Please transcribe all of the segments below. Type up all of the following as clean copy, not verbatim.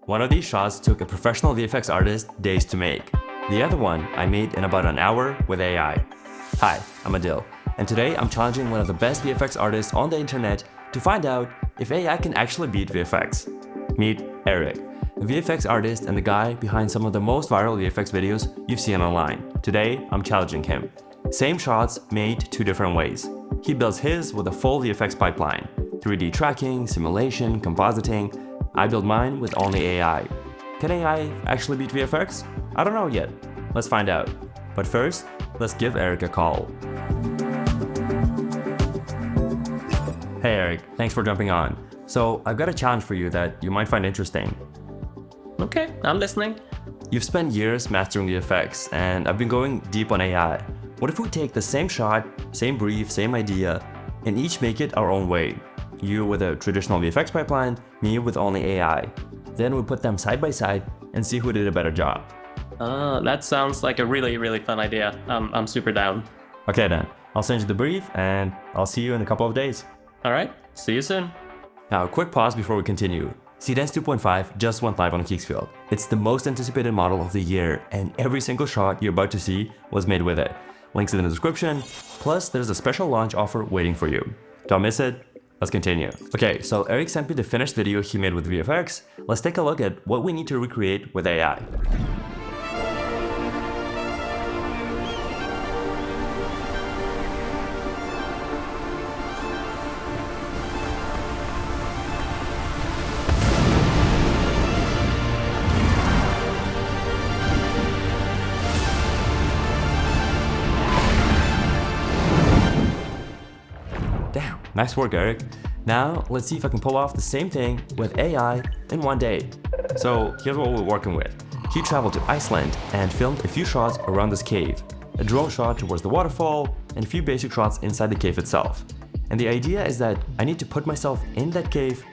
One of these shots took a professional VFX artist days to make. The other one I made in about an hour with AI. Hi, I'm Adil, and today I'm challenging one of the best VFX artists on the internet to find out if AI can actually beat VFX. Meet Erik, a VFX artist and the guy behind some of the most viral VFX videos you've seen online. Today, I'm challenging him. Same shots made two different ways. He builds his with a full VFX pipeline, 3D tracking, simulation, compositing. I build mine with only AI. Can AI actually beat VFX? I don't know yet. Let's find out. But first, let's give Erik a call. Hey Erik, thanks for jumping on. So I've got a challenge for you that you might find interesting. Okay, I'm listening. You've spent years mastering VFX, and I've been going deep on AI. What if we take the same shot, same brief, same idea, and each make it our own way? You with a traditional VFX pipeline, me with only AI. Then we put them side by side and see who did a better job. That sounds like a really fun idea. I'm super down. Okay then, I'll send you the brief and I'll see you in a couple of days. Alright, see you soon. Now a quick pause before we continue. Seedance 2.5 just went live on Higgsfield. It's the most anticipated model of the year, and every single shot you're about to see was made with it. Links in the description, plus there's a special launch offer waiting for you. Don't miss it. Let's continue. Okay, so Erik sent me the finished video he made with VFX. Let's take a look at what we need to recreate with AI. Damn, nice work, Erik. Now, let's see if I can pull off the same thing with AI in one day. So here's what we're working with. He traveled to Iceland and filmed a few shots around this cave, a drone shot towards the waterfall, and a few basic shots inside the cave itself. And the idea is that I need to put myself in that cave,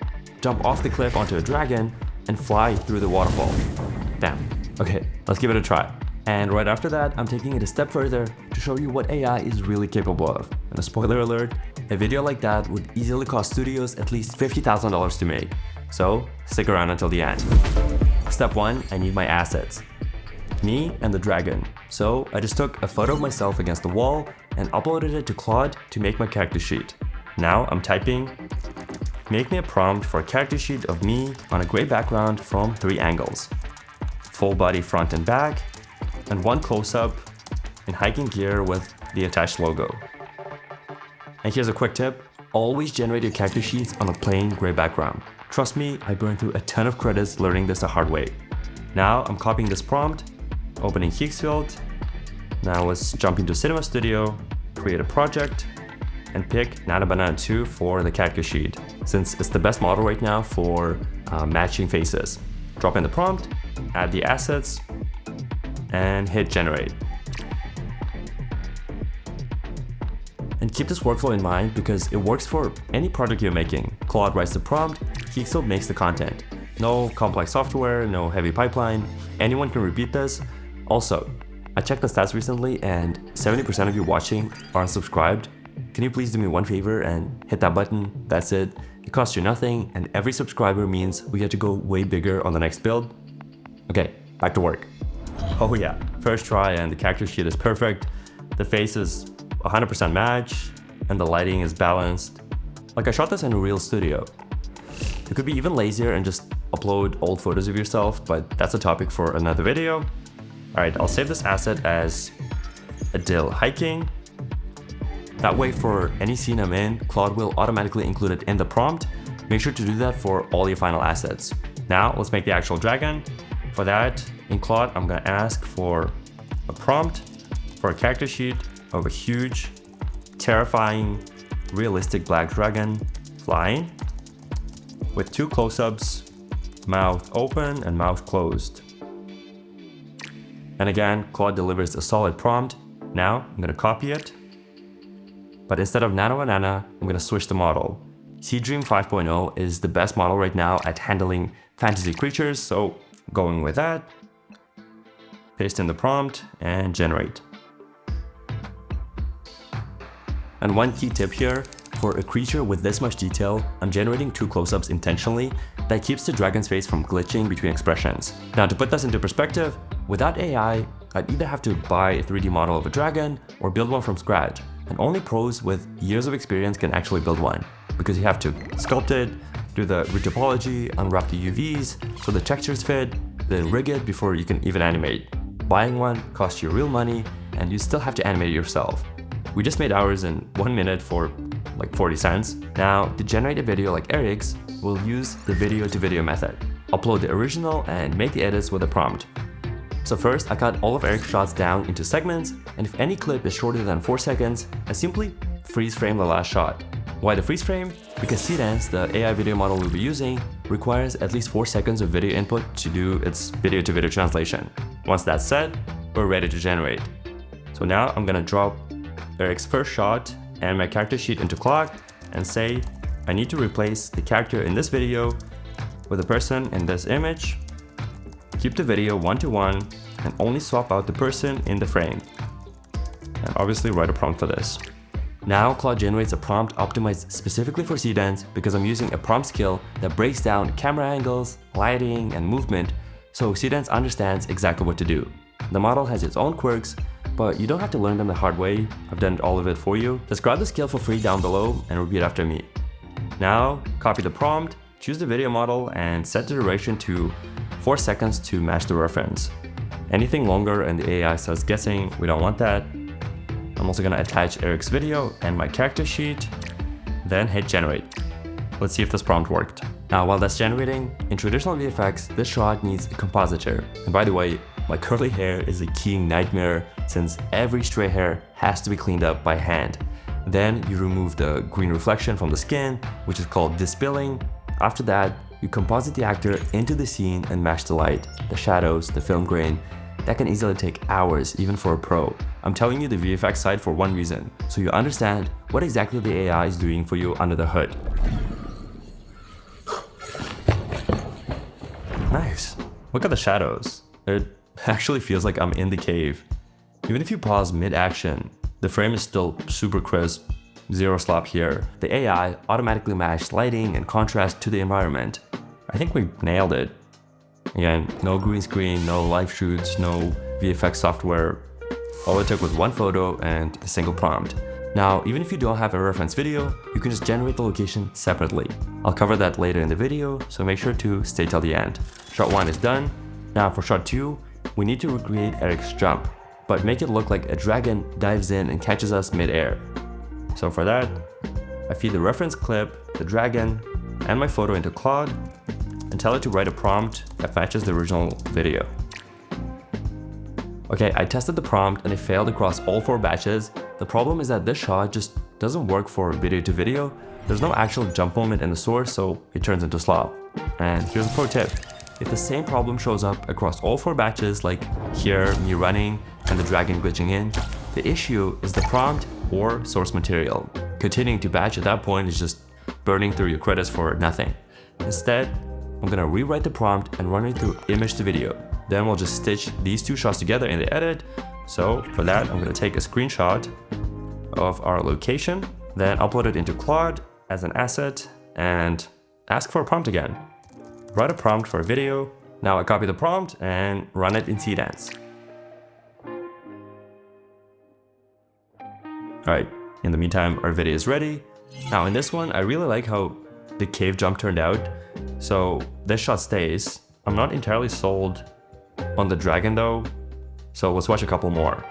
jump off the cliff onto a dragon, and fly through the waterfall. Damn. Okay, let's give it a try. And right after that, I'm taking it a step further to show you what AI is really capable of. And a spoiler alert, a video like that would easily cost studios at least $50,000 to make. So stick around until the end. Step 1, I need my assets. Me and the dragon. So I just took a photo of myself against the wall and uploaded it to Claude to make my character sheet. Now I'm typing, make me a prompt for a character sheet of me on a gray background from 3 angles. Full body front and back, and one close-up in hiking gear with the attached logo. And here's a quick tip, always generate your character sheets on a plain gray background. Trust me, I burned through a ton of credits learning this the hard way. Now I'm copying this prompt, opening Higgsfield. Now let's jump into Cinema Studio, create a project, and pick Nano 2 for the character sheet, since it's the best model right now for matching faces. Drop in the prompt, add the assets, and hit generate. And keep this workflow in mind because it works for any project you're making. Claude writes the prompt, Higgsfield makes the content. No complex software, no heavy pipeline. Anyone can repeat this. Also, I checked the stats recently and 70% of you watching are unsubscribed. Can you please do me one favor and hit that button? That's it. It costs you nothing, and every subscriber means we get to go way bigger on the next build. Okay, back to work. Oh yeah, first try and the character sheet is perfect. The face is 100% match and the lighting is balanced. Like I shot this in a real studio. You could be even lazier and just upload old photos of yourself, but that's a topic for another video. Alright, I'll save this asset as Adil hiking. That way for any scene I'm in, Claude will automatically include it in the prompt. Make sure to do that for all your final assets. Now let's make the actual dragon. For that, in Claude, I'm gonna ask for a prompt for a character sheet of a huge, terrifying, realistic black dragon flying with 2 close-ups, mouth open and mouth closed. And again, Claude delivers a solid prompt. Now I'm gonna copy it, but instead of Nano and Nana, I'm gonna switch the model. Seedream 5.0 is the best model right now at handling fantasy creatures, so going with that. Paste in the prompt and generate. And one key tip here, For a creature with this much detail, I'm generating 2 close-ups intentionally that keeps the dragon's face from glitching between expressions. Now to put this into perspective, without AI, I'd either have to buy a 3D model of a dragon or build one from scratch, and only pros with years of experience can actually build one, because you have to sculpt it, do the retopology, unwrap the UVs so the textures fit, then rig it before you can even animate. Buying one costs you real money, and you still have to animate it yourself. We just made ours in 1 minute for like 40 cents. Now, to generate a video like Erik's, we'll use the video-to-video method. Upload the original and make the edits with a prompt. So first, I cut all of Erik's shots down into segments, and if any clip is shorter than 4 seconds, I simply freeze frame the last shot. Why the freeze frame? Because Seedance, the AI video model we'll be using, requires at least 4 seconds of video input to do its video-to-video translation. Once that's set, we're ready to generate. So now I'm gonna drop Erik's first shot and my character sheet into Claude and say I need to replace the character in this video with the person in this image. Keep the video 1:1 and only swap out the person in the frame. And obviously write a prompt for this. Now Claude generates a prompt optimized specifically for Seedance because I'm using a prompt skill that breaks down camera angles, lighting, and movement, so Seedance understands exactly what to do. The model has its own quirks, but you don't have to learn them the hard way. I've done all of it for you. Just grab the skill for free down below and repeat after me. Now, copy the prompt, choose the video model, and set the duration to 4 seconds to match the reference. Anything longer and the AI starts guessing, we don't want that. I'm also gonna attach Erik's video and my character sheet, then hit generate. Let's see if this prompt worked. Now while that's generating, in traditional VFX, this shot needs a compositor. And by the way, my curly hair is a keying nightmare since every stray hair has to be cleaned up by hand. Then you remove the green reflection from the skin, which is called dispilling. After that, you composite the actor into the scene and match the light, the shadows, the film grain. That can easily take hours, even for a pro. I'm telling you the VFX side for one reason, so you understand what exactly the AI is doing for you under the hood. Nice. Look at the shadows. It actually feels like I'm in the cave. Even if you pause mid-action, the frame is still super crisp, zero slop here. The AI automatically matched lighting and contrast to the environment. I think we nailed it. Again, no green screen, no live shoots, no VFX software. All it took was one photo and a single prompt. Now, even if you don't have a reference video, you can just generate the location separately. I'll cover that later in the video, so make sure to stay till the end. Shot 1 is done. Now for shot 2, we need to recreate Erik's jump, but make it look like a dragon dives in and catches us mid-air. So for that, I feed the reference clip, the dragon, and my photo into Claude, and tell it to write a prompt that matches the original video. Okay, I tested the prompt and it failed across all 4 batches. The problem is that this shot just doesn't work for video to video. There's no actual jump moment in the source, so it turns into slop. And here's a pro tip. If the same problem shows up across all 4 batches, like here, me running, and the dragon glitching in, the issue is the prompt or source material. Continuing to batch at that point is just burning through your credits for nothing. Instead, I'm gonna rewrite the prompt and run it through image to video. Then we'll just stitch these 2 shots together in the edit. So for that, I'm gonna take a screenshot of our location, then upload it into Claude as an asset and ask for a prompt again. Write a prompt for a video. Now I copy the prompt and run it in Seedance. Alright, in the meantime, our video is ready. Now in this one, I really like how the cave jump turned out. So this shot stays. I'm not entirely sold on the dragon though, so let's watch a couple more.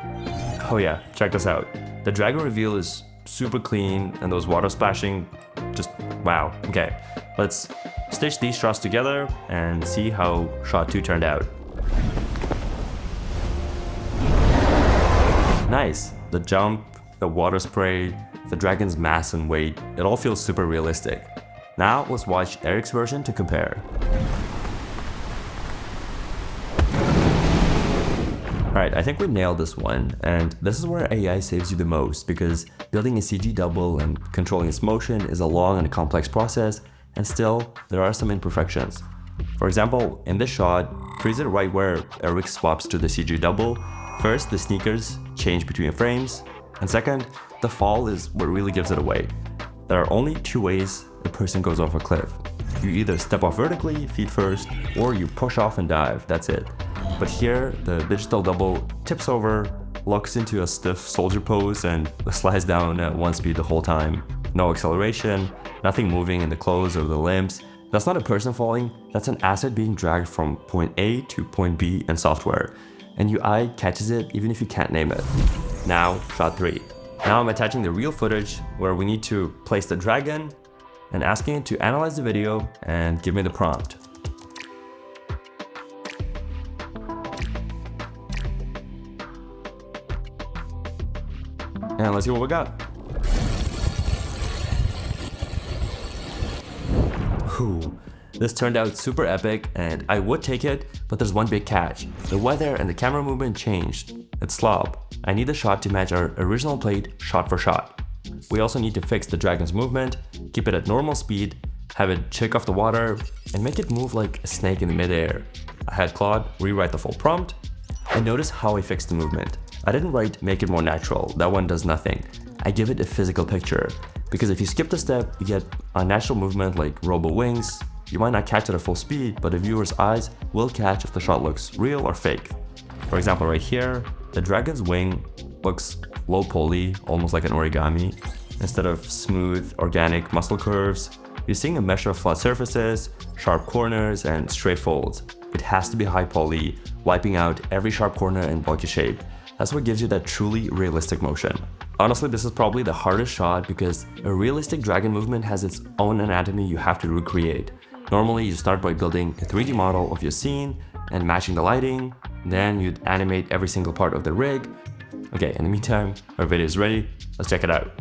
Oh yeah, check this out. The dragon reveal is super clean and those water splashing, just wow. Okay, let's stitch these shots together and see how shot 2 turned out. Nice, the jump, the water spray, the dragon's mass and weight, it all feels super realistic. Now let's watch Erik's version to compare. Alright, I think we nailed this one, and this is where AI saves you the most because building a CG double and controlling its motion is a long and complex process, and still, there are some imperfections. For example, in this shot, freeze it right where Erik swaps to the CG double. First, the sneakers change between frames, and second, the fall is what really gives it away. there are only two ways a person goes off a cliff. You either step off vertically, feet first, or you push off and dive, that's it. But here, the digital double tips over, locks into a stiff soldier pose, and slides down at one speed the whole time. No acceleration, nothing moving in the clothes or the limbs. That's not a person falling, that's an asset being dragged from point A to point B in software. And your eye catches it even if you can't name it. Now, shot 3. Now I'm attaching the real footage where we need to place the dragon and asking it to analyze the video and give me the prompt. And let's see what we got. Whew. This turned out super epic and I would take it, but there's one big catch. The weather and the camera movement changed. It's slop. I need the shot to match our original plate shot for shot. We also need to fix the dragon's movement, keep it at normal speed, have it shake off the water, and make it move like a snake in midair. I had Claude rewrite the full prompt, and notice how I fixed the movement. I didn't write make it more natural, that one does nothing. I give it a physical picture, because if you skip the step, you get unnatural movement like robo wings. You might not catch it at full speed, but a viewer's eyes will catch if the shot looks real or fake. For example, right here, the dragon's wing looks low poly, almost like an origami. Instead of smooth, organic muscle curves, you're seeing a mesh of flat surfaces, sharp corners, and straight folds. It has to be high poly, wiping out every sharp corner and bulky shape. That's what gives you that truly realistic motion. Honestly, this is probably the hardest shot because a realistic dragon movement has its own anatomy you have to recreate. Normally, you start by building a 3D model of your scene and matching the lighting, then you'd animate every single part of the rig. Okay, in the meantime, our video is ready, let's check it out.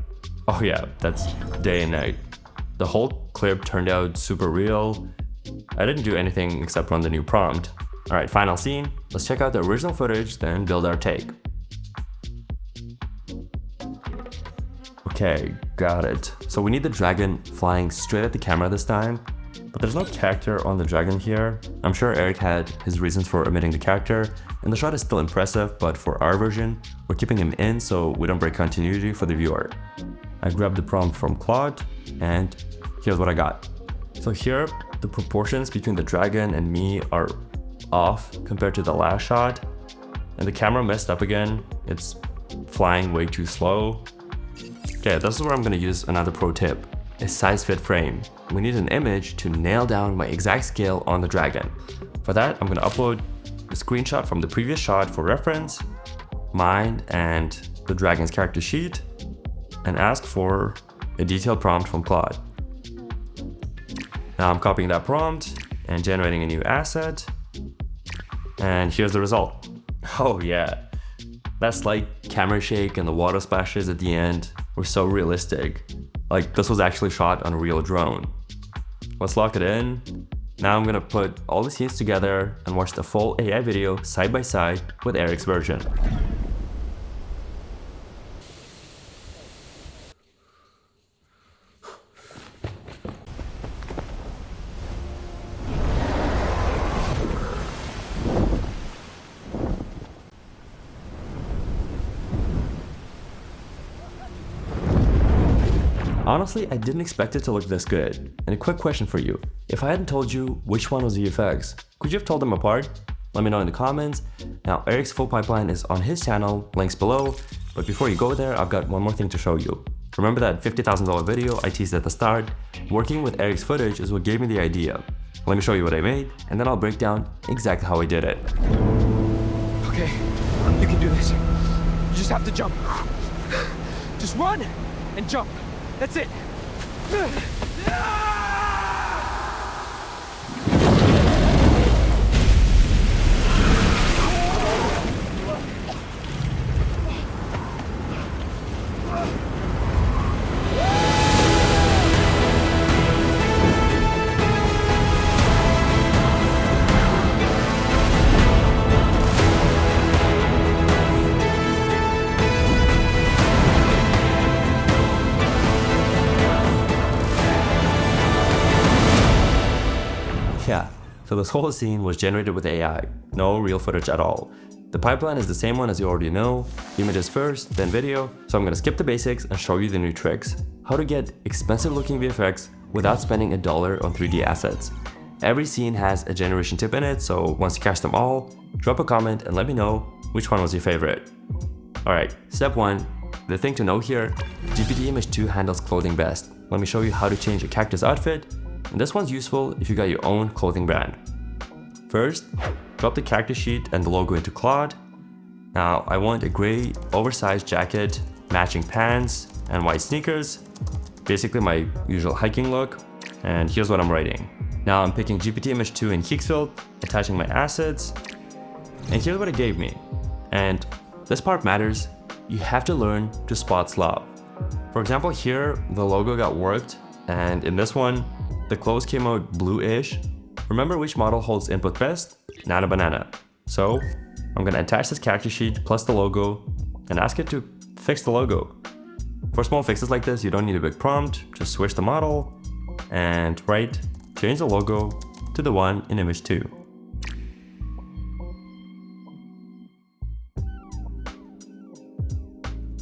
Oh yeah, that's day and night. The whole clip turned out super real. I didn't do anything except run the new prompt. Alright, final scene, let's check out the original footage, then build our take. Okay, got it. So we need the dragon flying straight at the camera this time, but there's no character on the dragon here. I'm sure Erik had his reasons for omitting the character, and the shot is still impressive, but for our version, we're keeping him in so we don't break continuity for the viewer. I grabbed the prompt from Claude, and here's what I got. So here, the proportions between the dragon and me are off compared to the last shot, and the camera messed up again. It's flying way too slow. Okay, this is where I'm gonna use another pro tip, a size fit frame. We need an image to nail down my exact scale on the dragon. For that, I'm gonna upload a screenshot from the previous shot for reference, mine and the dragon's character sheet, and ask for a detailed prompt from Claude. Now I'm copying that prompt and generating a new asset, and here's the result. Oh yeah, that slight camera shake and the water splashes at the end were so realistic. Like this was actually shot on a real drone. Let's lock it in. Now I'm gonna put all the scenes together and watch the full AI video side by side with Erik's version. Honestly, I didn't expect it to look this good. And a quick question for you. If I hadn't told you which one was VFX, could you have told them apart? Let me know in the comments. Now, Erik's full pipeline is on his channel, links below. But before you go there, I've got one more thing to show you. Remember that $50,000 video I teased at the start? Working with Erik's footage is what gave me the idea. Let me show you what I made, and then I'll break down exactly how I did it. Okay, you can do this. You just have to jump. Just run and jump. That's it. Yeah, so this whole scene was generated with AI, no real footage at all. The pipeline is the same one as you already know, images first, then video, so I'm gonna skip the basics and show you the new tricks. How to get expensive looking VFX without spending $1 on 3D assets. Every scene has a generation tip in it, so once you catch them all, drop a comment and let me know which one was your favorite. Alright, step 1. The thing to know here, GPT Image 2 handles clothing best. Let me show you how to change a cactus outfit, and this one's useful if you got your own clothing brand. First, drop the cactus sheet and the logo into Claude. Now I want a gray oversized jacket, matching pants, and white sneakers. Basically my usual hiking look, and here's what I'm writing. Now I'm picking GPT Image 2 in Higgsfield, attaching my assets, and here's what it gave me. And this part matters, you have to learn to spot slop. For example, here the logo got worked, and in this one, the clothes came out bluish. Remember which model holds input best? Nano banana. So I'm gonna attach this cactus sheet plus the logo and ask it to fix the logo. For small fixes like this, you don't need a big prompt, just switch the model and change the logo to the one in Image 2.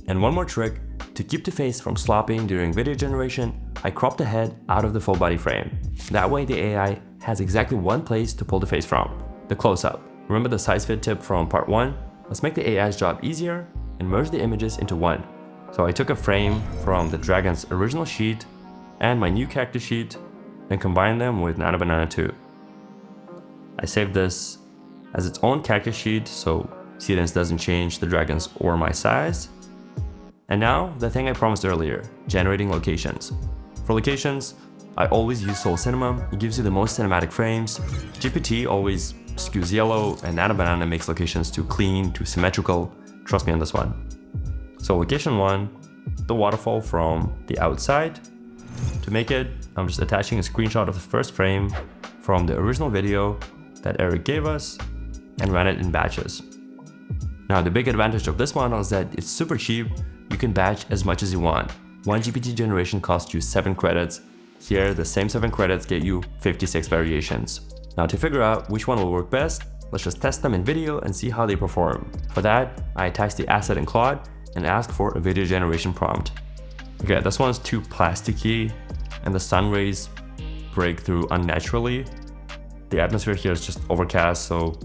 And one more trick, to keep the face from slopping during video generation, I cropped the head out of the full body frame. That way the AI has exactly one place to pull the face from, the close-up. Remember the size fit tip from part 1? Let's make the AI's job easier and merge the images into one. So I took a frame from the dragon's original sheet and my new cactus sheet and combined them with Nano Banana 2. I saved this as its own cactus sheet so Seedance doesn't change the dragon's or my size. And now, the thing I promised earlier, generating locations. For locations, I always use Soul Cinema, it gives you the most cinematic frames. GPT always skews yellow, and Nano Banana makes locations too clean, too symmetrical. Trust me on this one. So location 1, the waterfall from the outside. To make it, I'm just attaching a screenshot of the first frame from the original video that Erik gave us and ran it in batches. Now the big advantage of this one is that it's super cheap. You can batch as much as you want. One GPT generation costs you 7 credits. Here, the same 7 credits get you 56 variations. Now to figure out which one will work best, let's just test them in video and see how they perform. For that, I attach the asset in Claude and ask for a video generation prompt. Okay, this one's too plasticky and the sun rays break through unnaturally. The atmosphere here is just overcast, so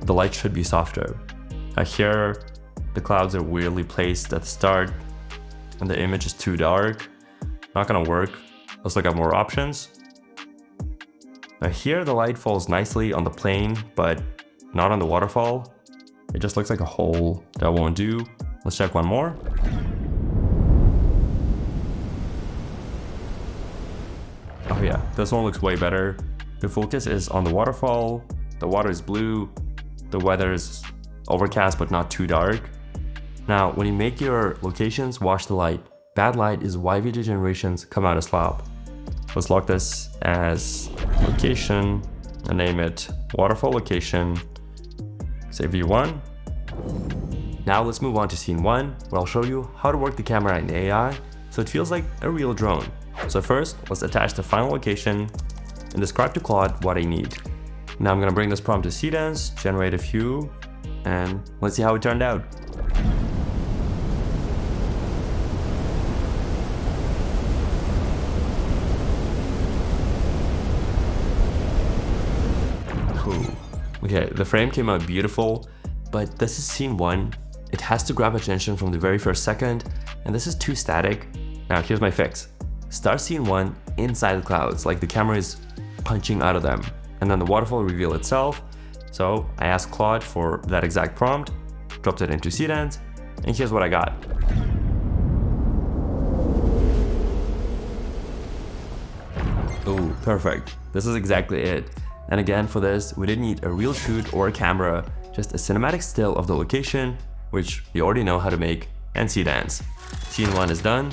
the light should be softer. Here, the clouds are weirdly placed at the start and the image is too dark. Not gonna work. Let's look at more options. Now here the light falls nicely on the plane, but not on the waterfall. It just looks like a hole. That won't do. Let's check one more. Oh yeah, this one looks way better. The focus is on the waterfall, the water is blue, the weather is overcast but not too dark. Now, when you make your locations, watch the light. Bad light is why video generations come out of slop. Let's lock this as location and name it waterfall location. Say V1. Now let's move on to scene 1, where I'll show you how to work the camera in AI so it feels like a real drone. So first, let's attach the final location and describe to Claude what I need. Now I'm gonna bring this prompt to Seedance, generate a few, and let's see how it turned out. Okay, the frame came out beautiful, but this is scene 1. It has to grab attention from the very first second, and this is too static. Now here's my fix. Start scene 1 inside the clouds, like the camera is punching out of them, and then the waterfall reveal itself. So I asked Claude for that exact prompt, dropped it into Seedance, and here's what I got. Oh, perfect. This is exactly it. And again, for this, we didn't need a real shoot or a camera, just a cinematic still of the location, which you already know how to make, and Seedance. Scene 1 is done.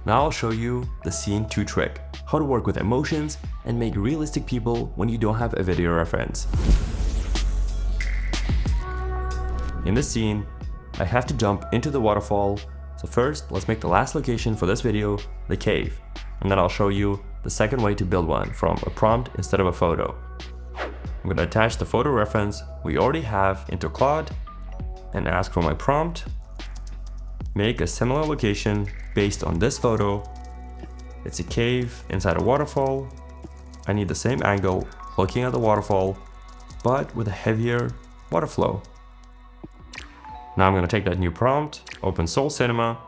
Now I'll show you the scene 2 trick, how to work with emotions and make realistic people when you don't have a video reference. In this scene, I have to jump into the waterfall. So first, let's make the last location for this video, the cave. And then I'll show you the second way to build one from a prompt instead of a photo. I'm going to attach the photo reference we already have into Claude and ask for my prompt. Make a similar location based on this photo. It's a cave inside a waterfall. I need the same angle looking at the waterfall, but with a heavier water flow. Now I'm going to take that new prompt, open Soul Cinema,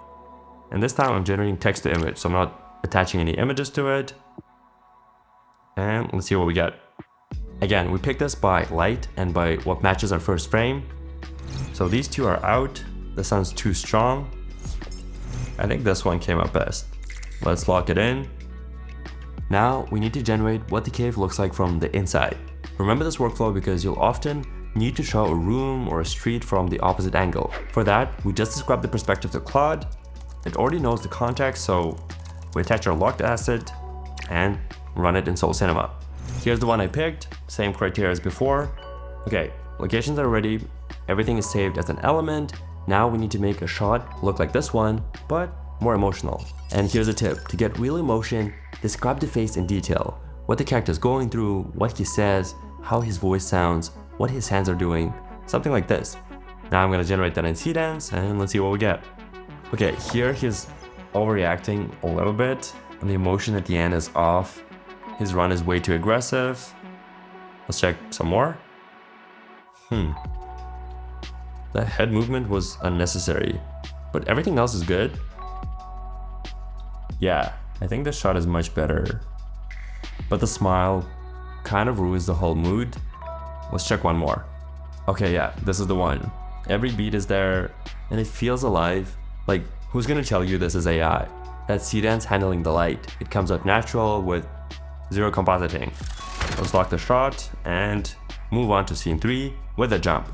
and this time I'm generating text to image, so I'm not attaching any images to it. And let's see what we get. Again, we picked this by light and by what matches our first frame. So these two are out. The sun's too strong. I think this one came out best. Let's lock it in. Now we need to generate what the cave looks like from the inside. Remember this workflow because you'll often need to show a room or a street from the opposite angle. For that, we just describe the perspective to Claude. It already knows the context, so we attach our locked asset and run it in Soul Cinema. Here's the one I picked, same criteria as before. Okay, locations are ready, everything is saved as an element. Now we need to make a shot look like this one, but more emotional. And here's a tip, to get real emotion, describe the face in detail. What the character is going through, what he says, how his voice sounds, what his hands are doing, something like this. Now I'm gonna generate that in Seedance and let's see what we get. Okay, here he's overreacting a little bit and the emotion at the end is off. His run is way too aggressive. Let's check some more. That head movement was unnecessary, but everything else is good. Yeah, I think this shot is much better, but the smile kind of ruins the whole mood. Let's check one more. Okay, yeah, this is the one. Every beat is there and it feels alive. Like, who's gonna tell you this is AI? That's Seedance handling the light. It comes out natural with zero compositing. Let's lock the shot and move on to scene 3 with a jump.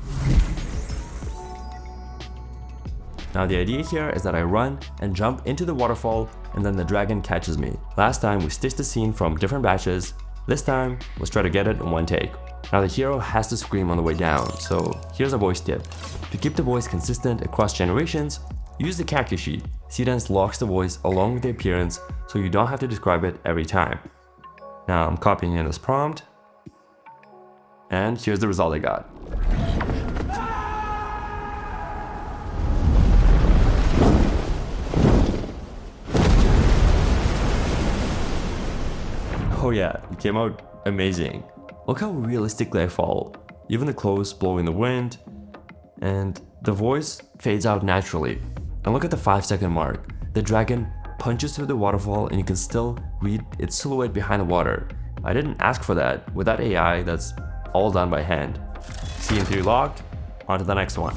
Now the idea here is that I run and jump into the waterfall and then the dragon catches me. Last time we stitched the scene from different batches. This time, let's try to get it in one take. Now the hero has to scream on the way down, so here's a voice tip. To keep the voice consistent across generations, use the character sheet. Seedance locks the voice along with the appearance so you don't have to describe it every time. Now I'm copying in this prompt, and here's the result I got. Oh yeah, it came out amazing. Look how realistically I fall. Even the clothes blow in the wind, and the voice fades out naturally. And look at the 5-second mark. The dragon punches through the waterfall and you can still read its silhouette behind the water. I didn't ask for that. With that AI, that's all done by hand. Scene 3 locked, on to the next one.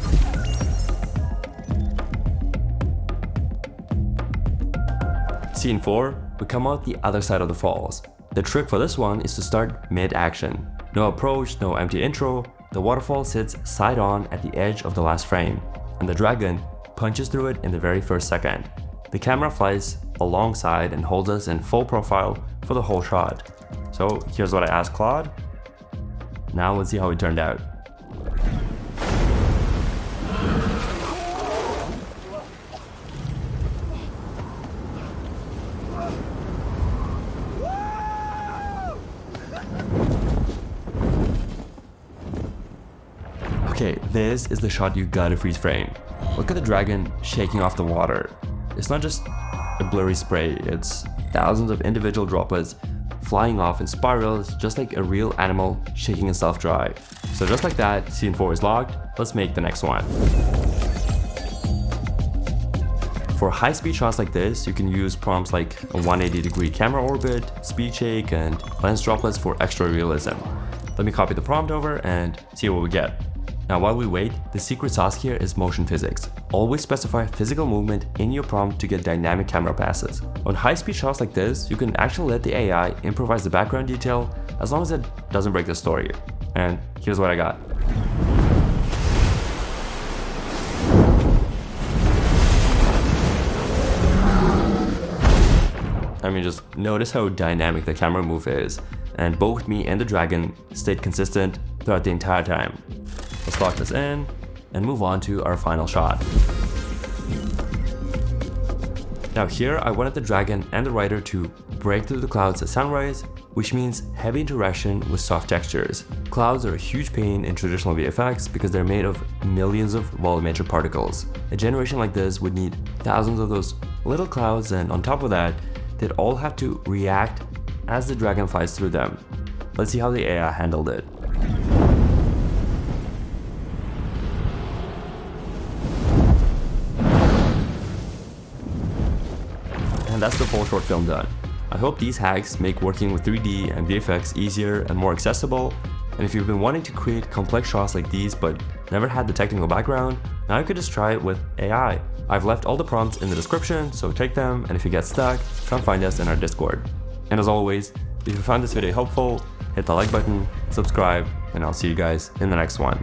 Scene 4, we come out the other side of the falls. The trick for this one is to start mid-action. No approach, no empty intro. The waterfall sits side on at the edge of the last frame, and the dragon punches through it in the very first second. The camera flies alongside and holds us in full profile for the whole shot. So here's what I asked Claude. Now let's see how it turned out. Okay, this is the shot you gotta freeze frame. Look at the dragon shaking off the water. It's not just a blurry spray, it's thousands of individual droplets flying off in spirals just like a real animal shaking itself dry. So just like that, scene 4 is locked. Let's make the next one. For high-speed shots like this, you can use prompts like a 180-degree camera orbit, speed shake, and lens droplets for extra realism. Let me copy the prompt over and see what we get. Now while we wait, the secret sauce here is motion physics. Always specify physical movement in your prompt to get dynamic camera passes. On high-speed shots like this, you can actually let the AI improvise the background detail as long as it doesn't break the story. And here's what I got. I mean, just notice how dynamic the camera move is, and both me and the dragon stayed consistent throughout the entire time. Let's lock this in and move on to our final shot. Now here I wanted the dragon and the rider to break through the clouds at sunrise, which means heavy interaction with soft textures. Clouds are a huge pain in traditional VFX because they're made of millions of volumetric particles. A generation like this would need thousands of those little clouds, and on top of that, they'd all have to react as the dragon flies through them. Let's see how the AI handled it. And that's the full short film done. I hope these hacks make working with 3D and VFX easier and more accessible, and if you've been wanting to create complex shots like these but never had the technical background, now you could just try it with AI. I've left all the prompts in the description, so take them, and if you get stuck, come find us in our Discord. And as always, if you found this video helpful, hit the like button, subscribe, and I'll see you guys in the next one.